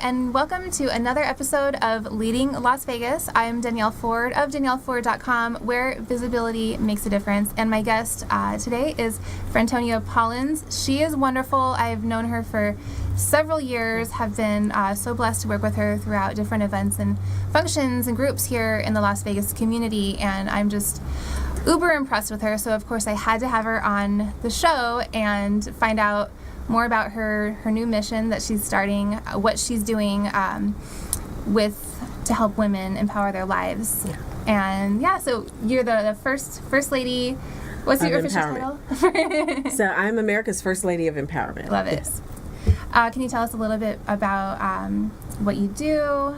and welcome to another episode of Leading Las Vegas. I'm Danielle Ford of DanielleFord.com, where visibility makes a difference. And my guest today is Frantonia Pollins. She is wonderful. I've known her for several years, have been so blessed to work with her throughout different events and functions and groups here in the Las Vegas community, and I'm just uber impressed with her. So of course I had to have her on the show and find out more about her new mission that she's starting, what she's doing to help women empower their lives. Yeah. And yeah, so you're the first lady. What's your official title? So I'm America's First Lady of Empowerment. Love it. Yes. Can you tell us a little bit about what you do,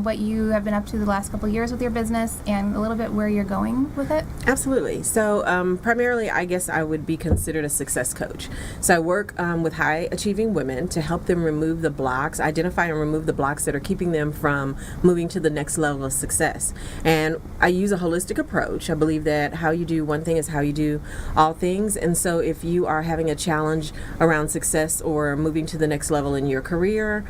what you have been up to the last couple of years with your business, and a little bit where you're going with it? Absolutely. So primarily, I guess I would be considered a success coach. So I work with high-achieving women to help them remove the blocks, identify and remove the blocks that are keeping them from moving to the next level of success. And I use a holistic approach. I believe that how you do one thing is how you do all things. And so if you are having a challenge around success or moving to the next level in your career,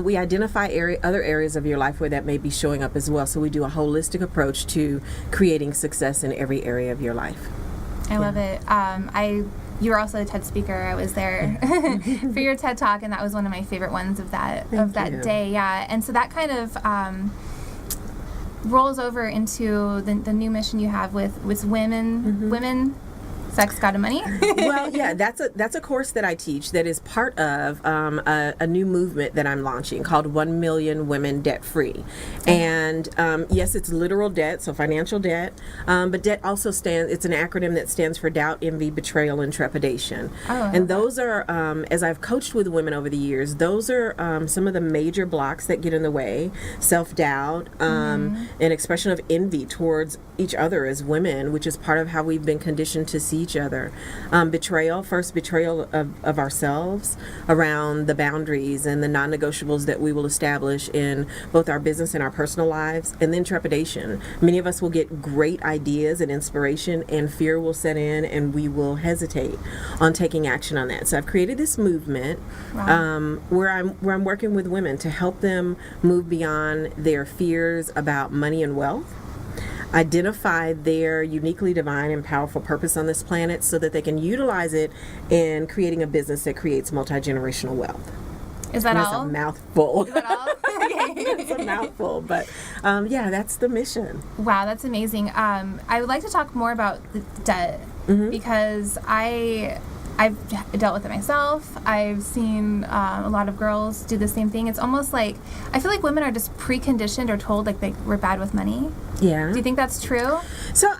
we identify other areas of your life where that may be showing up as well. So we do a holistic approach to creating success in every area of your life. I love it. You were also a TED speaker. I was there for your TED Talk, and that was one of my favorite ones of that day. Yeah, and so that kind of rolls over into the new mission you have with women. Sex, God, and Money? Well, yeah, that's a course that I teach that is part of a new movement that I'm launching called 1 Million Women Debt Free. And yes, it's literal debt, so financial debt, but debt also it's an acronym that stands for doubt, envy, betrayal, and trepidation. And those are, as I've coached with women over the years, those are some of the major blocks that get in the way. Self-doubt, an expression of envy towards each other as women, which is part of how we've been conditioned to see each other. Betrayal of ourselves around the boundaries and the non-negotiables that we will establish in both our business and our personal lives. And then trepidation. Many of us will get great ideas and inspiration, and fear will set in, and we will hesitate on taking action on that. So I've created this movement where I'm working with women to help them move beyond their fears about money and wealth, identify their uniquely divine and powerful purpose on this planet so that they can utilize it in creating a business that creates multi-generational wealth. Is that all? That's a mouthful. Is that all? It's a mouthful, but yeah, that's the mission. Wow, that's amazing. I would like to talk more about the debt because I've dealt with it myself. I've seen a lot of girls do the same thing. It's almost like, I feel like women are just preconditioned or told like we're bad with money. Yeah. Do you think that's true? So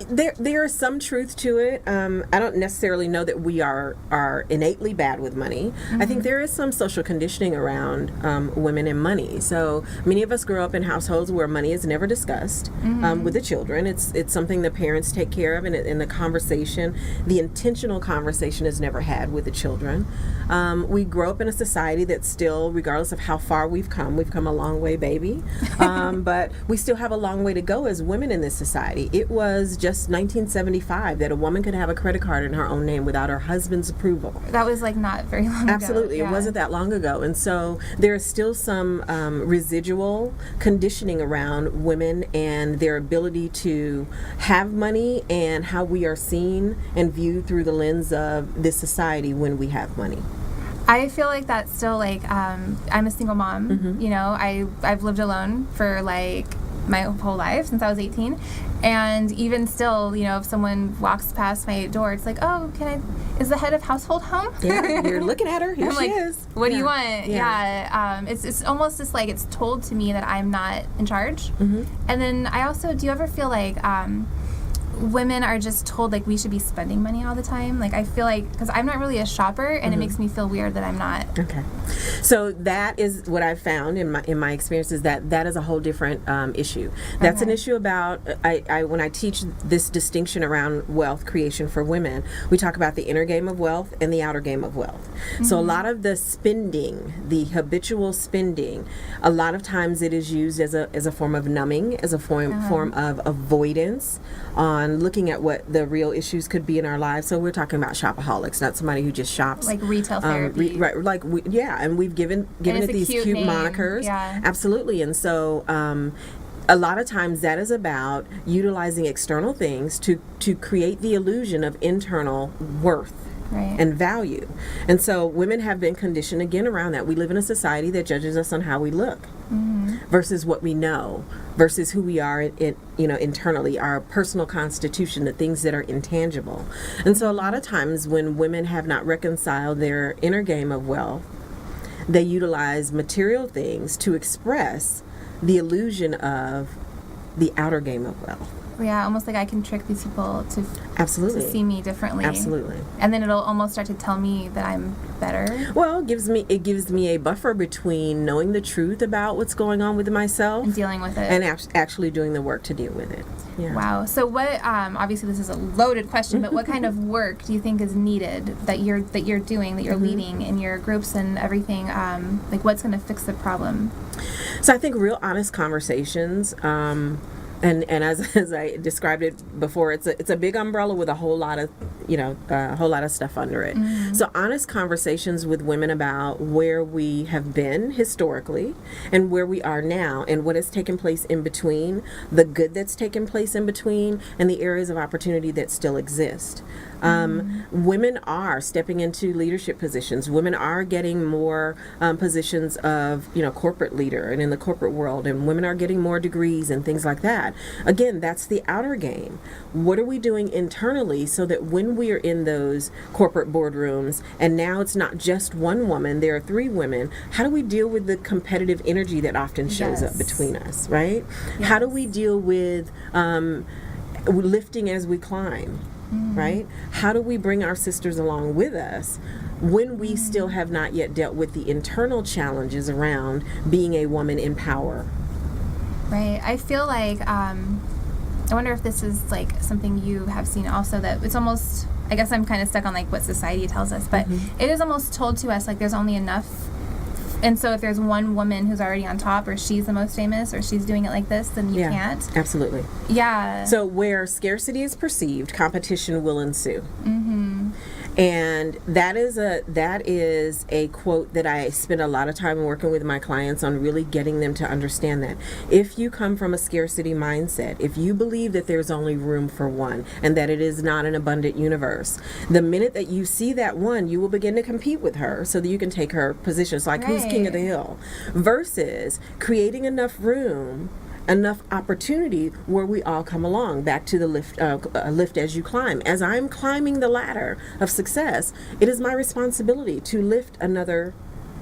there is some truth to it. I don't necessarily know that we are innately bad with money. I think there is some social conditioning around women and money. So many of us grow up in households where money is never discussed with the children. It's something the parents take care of, and in the conversation, the intentional conversation is never had with the children. We grow up in a society that still, regardless of how far we've come a long way, baby, but we still have a long way to go as women in this society. It was just 1975 that a woman could have a credit card in her own name without her husband's approval. That was like not very long ago. Absolutely. It wasn't that long ago. And so there is still some residual conditioning around women and their ability to have money and how we are seen and viewed through the lens of this society when we have money. I feel like that's still like, I'm a single mom, you know, I've lived alone for like my whole life since I was 18, and even still, you know, if someone walks past my door, it's like, oh, is the head of household home? Yeah, you're looking at her, here she is. What do you want? Yeah. It's almost just like it's told to me that I'm not in charge. And then I also, do you ever feel like women are just told like we should be spending money all the time? Like I feel like, because I'm not really a shopper, and it makes me feel weird that I'm not. Okay, so that is what I've found in my experience, is that is a whole different issue. That's an issue about I when I teach this distinction around wealth creation for women, we talk about the inner game of wealth and the outer game of wealth. So a lot of the spending, the habitual spending, a lot of times it is used as a form of numbing, as a form of avoidance on and looking at what the real issues could be in our lives. So we're talking about shopaholics, not somebody who just shops. Like retail therapy. Right, like, and we've given it these cute name. monikers. Yeah. Absolutely. And so a lot of times that is about utilizing external things to create the illusion of internal worth. Right. And value. And so women have been conditioned again around that. We live in a society that judges us on how we look versus what we know, versus who we are internally, our personal constitution, the things that are intangible. And so a lot of times when women have not reconciled their inner game of wealth, they utilize material things to express the illusion of the outer game of wealth. Yeah, almost like I can trick these people to see me differently. Absolutely. And then it'll almost start to tell me that I'm better. Well, it gives me a buffer between knowing the truth about what's going on with myself and dealing with it, and actually doing the work to deal with it. Yeah. Wow. So what? Obviously, this is a loaded question, but what kind of work do you think is needed that you're doing, that you're leading in your groups and everything? Like, what's going to fix the problem? So I think real honest conversations. And as I described it before, it's a big umbrella with a whole lot of stuff under it. So honest conversations with women about where we have been historically and where we are now and what has taken place in between, the good that's taken place in between, and the areas of opportunity that still exist. Women are stepping into leadership positions. Women are getting more positions of corporate leader and in the corporate world, and women are getting more degrees and things like that. Again, that's the outer game. What are we doing internally so that when we are in those corporate boardrooms and now it's not just one woman, there are three women, how do we deal with the competitive energy that often shows up between us, right? Yes. How do we deal with lifting as we climb, right? How do we bring our sisters along with us when we still have not yet dealt with the internal challenges around being a woman in power? Right. I feel like, I wonder if this is like something you have seen also, that it's almost, I guess I'm kind of stuck on like what society tells us, but it is almost told to us like there's only enough. And so if there's one woman who's already on top, or she's the most famous, or she's doing it like this, then you can't. Absolutely. Yeah. So where scarcity is perceived, competition will ensue. And that is a quote that I spend a lot of time working with my clients on, really getting them to understand that. If you come from a scarcity mindset, if you believe that there's only room for one and that it is not an abundant universe, the minute that you see that one, you will begin to compete with her so that you can take her position. It's like, who's king of the hill? Versus creating enough room, enough opportunity where we all come along, back to the lift as you climb. As I'm climbing the ladder of success, it is my responsibility to lift another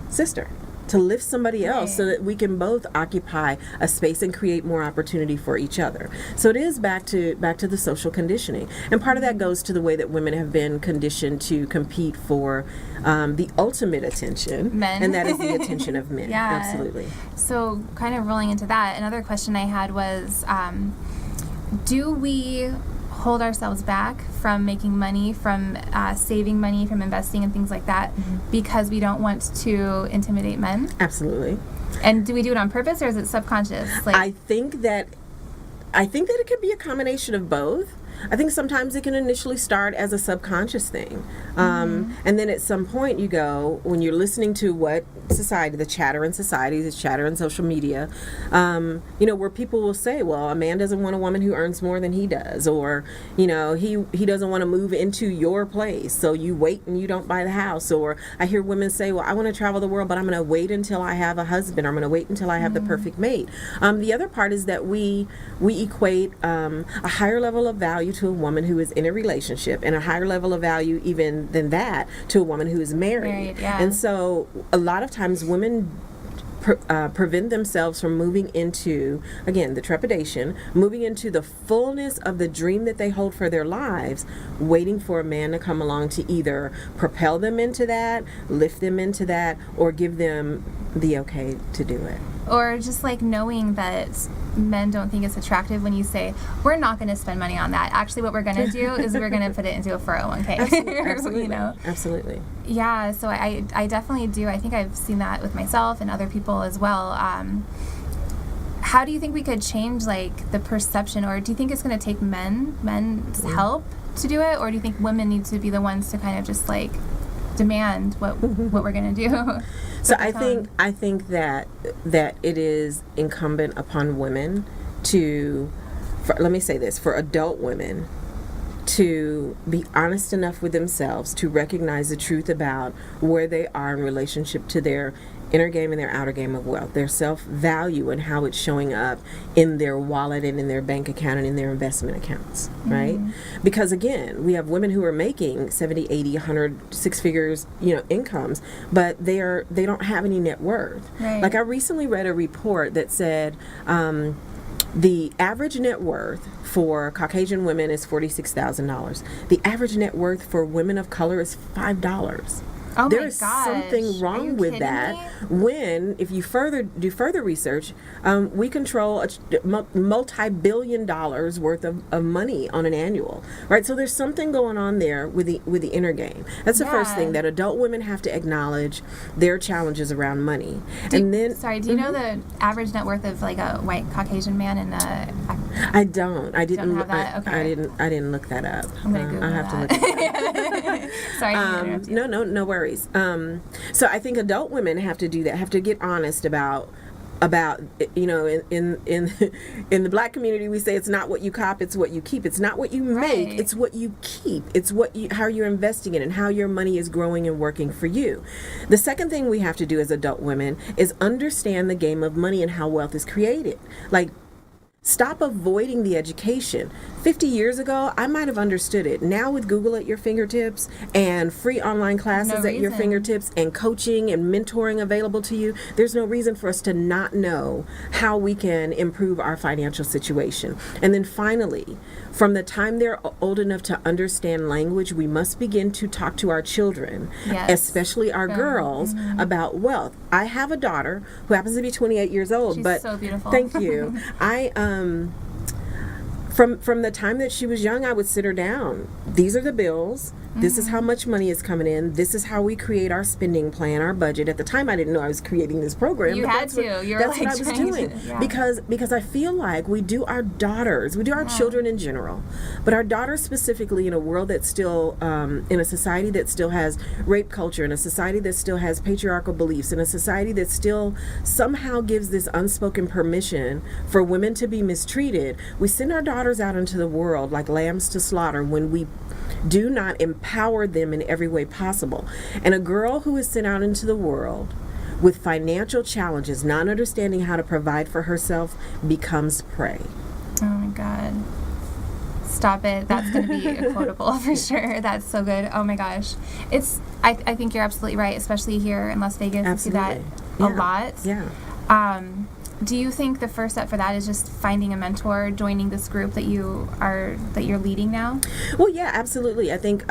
sister, to lift somebody else, so that we can both occupy a space and create more opportunity for each other. So it is back to the social conditioning, and part of that goes to the way that women have been conditioned to compete for the ultimate attention, men, and that is the attention of men. Absolutely. So kind of rolling into that, another question I had was, do we hold ourselves back from making money, from saving money, from investing and things like that, because we don't want to intimidate men? Absolutely. And do we do it on purpose, or is it subconscious? I think that it could be a combination of both. I think sometimes it can initially start as a subconscious thing. And then at some point you go, when you're listening to what society, the chatter in society, the chatter in social media, where people will say, well, a man doesn't want a woman who earns more than he does, or, he doesn't want to move into your place, so you wait and you don't buy the house. Or I hear women say, well, I want to travel the world, but I'm going to wait until I have a husband, or I'm going to wait until I have the perfect mate. The other part is that we equate a higher level of value to a woman who is in a relationship, and a higher level of value even than that to a woman who is married. And so a lot of times women prevent themselves from moving into, again, the trepidation, moving into the fullness of the dream that they hold for their lives, waiting for a man to come along to either propel them into that, lift them into that, or give them the okay to do it. Or just like knowing that men don't think it's attractive when you say, we're not going to spend money on that. Actually, what we're going to do is we're going to put it into a 401k. Absolutely. Absolutely. Yeah, so I definitely do. I think I've seen that with myself and other people as well. how do you think we could change like the perception, or do you think it's going to take men's help to do it, or do you think women need to be the ones to kind of just like demand what we're going to do? So I think that it is incumbent upon women let me say this, for adult women to be honest enough with themselves to recognize the truth about where they are in relationship to their inner game and their outer game of wealth, their self-value and how it's showing up in their wallet and in their bank account and in their investment accounts, right? Because again, we have women who are making 70, 80, 100, six figures, incomes, but they don't have any net worth. Right. Like I recently read a report that said the average net worth for Caucasian women is $46,000. The average net worth for women of color is $5. Oh there my is gosh. something wrong with that. When, if you do further research, we control multi-billion dollars worth of money on an annual, right? So there's something going on there with the inner game. That's the first thing, that adult women have to acknowledge their challenges around money. Do you know the average net worth of like a white Caucasian man in I don't. I didn't. Don't have that? Okay. I didn't look that up. I'm gonna Google I have that. to look it up. Sorry, I didn't interrupt you. No worries. So I think adult women have to do that. Have to get honest about in the Black community we say it's not what you cop, it's what you keep. It's not what you make, Right. it's what you keep. It's how you're investing in and how your money is growing and working for you. The second thing we have to do as adult women is understand the game of money and how wealth is created. Like, stop avoiding the education. 50 years ago, I might have understood it. Now with Google at your fingertips and free online classes at your fingertips and coaching and mentoring available to you, there's no reason for us to not know how we can improve our financial situation. And then finally, from the time they're old enough to understand language, we must begin to talk to our children, especially our girls, about wealth. I have a daughter who happens to be 28 years old. She's but so beautiful. Thank you. From the time that she was young, I would sit her down. These are the bills. This is how much money is coming in. This is how we create our spending plan, our budget. At the time, I didn't know I was creating this program. You but had that's to. What, You were that's like what I was trying doing. to, Because I feel like we do our daughters, we do our children in general, but our daughters specifically in a world that's still, in a society that still has rape culture, in a society that still has patriarchal beliefs, in a society that still somehow gives this unspoken permission for women to be mistreated. We send our daughters out into the world like lambs to slaughter when we do not empower them in every way possible. And a girl who is sent out into the world with financial challenges, not understanding how to provide for herself, becomes prey. Oh my God. Stop it. That's going to be a quotable for sure. That's so good. Oh my gosh. I think you're absolutely right, especially here in Las Vegas. Absolutely. We see that a lot. Yeah. Do you think the first step for that is just finding a mentor, joining this group that you're leading now? Well, yeah, absolutely. I think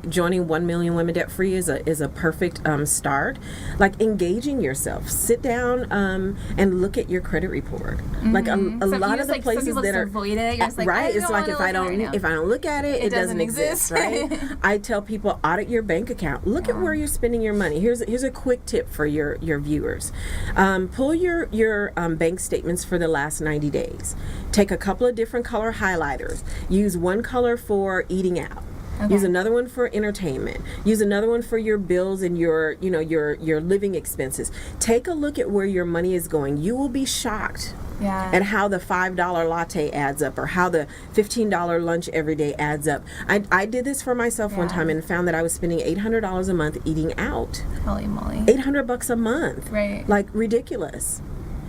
joining 1 Million Women Debt Free is a perfect start. Like engaging yourself, sit down and look at your credit report. Like a lot of the places that are avoid it. You're just like, right. It's like if I don't look at it, it doesn't exist. Right. I tell people, audit your bank account. Look at where you're spending your money. Here's a quick tip for your viewers. Pull your bank statements for the last 90 days. Take a couple of different color highlighters. Use one color for eating out. Okay. Use another one for entertainment. Use another one for your bills and your living expenses. Take a look at where your money is going. You will be shocked at how the $5 latte adds up, or how the $15 lunch every day adds up. I did this for myself one time and found that I was spending $800 a month eating out. Holy moly. $800 a month. Right. Like ridiculous.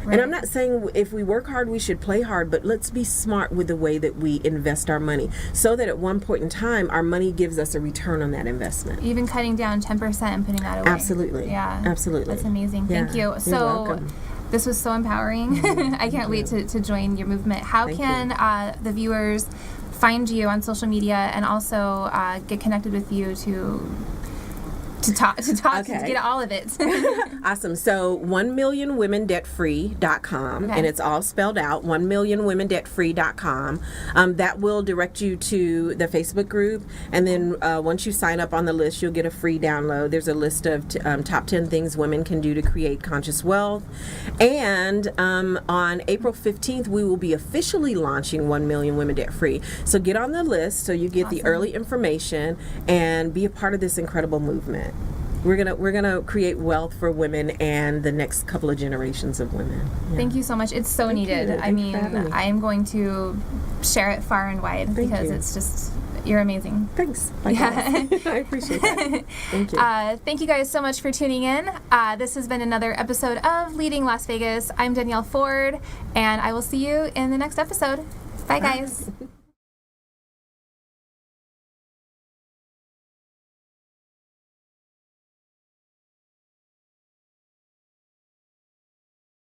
Right. And I'm not saying if we work hard, we should play hard, but let's be smart with the way that we invest our money so that at one point in time, our money gives us a return on that investment. Even cutting down 10% and putting that away. Absolutely. Yeah. Absolutely. That's amazing. Thank you. You're welcome. This was so empowering. I can't wait to join your movement. How can the viewers find you on social media and also get connected with you to to talk Okay. to get all of it. Awesome. So 1millionwomendebtfree.com, Okay. and it's all spelled out, 1millionwomendebtfree.com. That will direct you to the Facebook group, and then once you sign up on the list, you'll get a free download. There's a list of top 10 things women can do to create conscious wealth. And on April 15th, we will be officially launching 1 Million Women Debt Free. So get on the list so you get the early information and be a part of this incredible movement. We're gonna create wealth for women and the next couple of generations of women. Yeah. Thank you so much. It's so needed. I mean, I'm going to share it far and wide because it's just, you're amazing. Thanks. Yeah. I appreciate that. Thank you. Thank you guys so much for tuning in. This has been another episode of Leading Las Vegas. I'm Danielle Ford, and I will see you in the next episode. Bye, guys.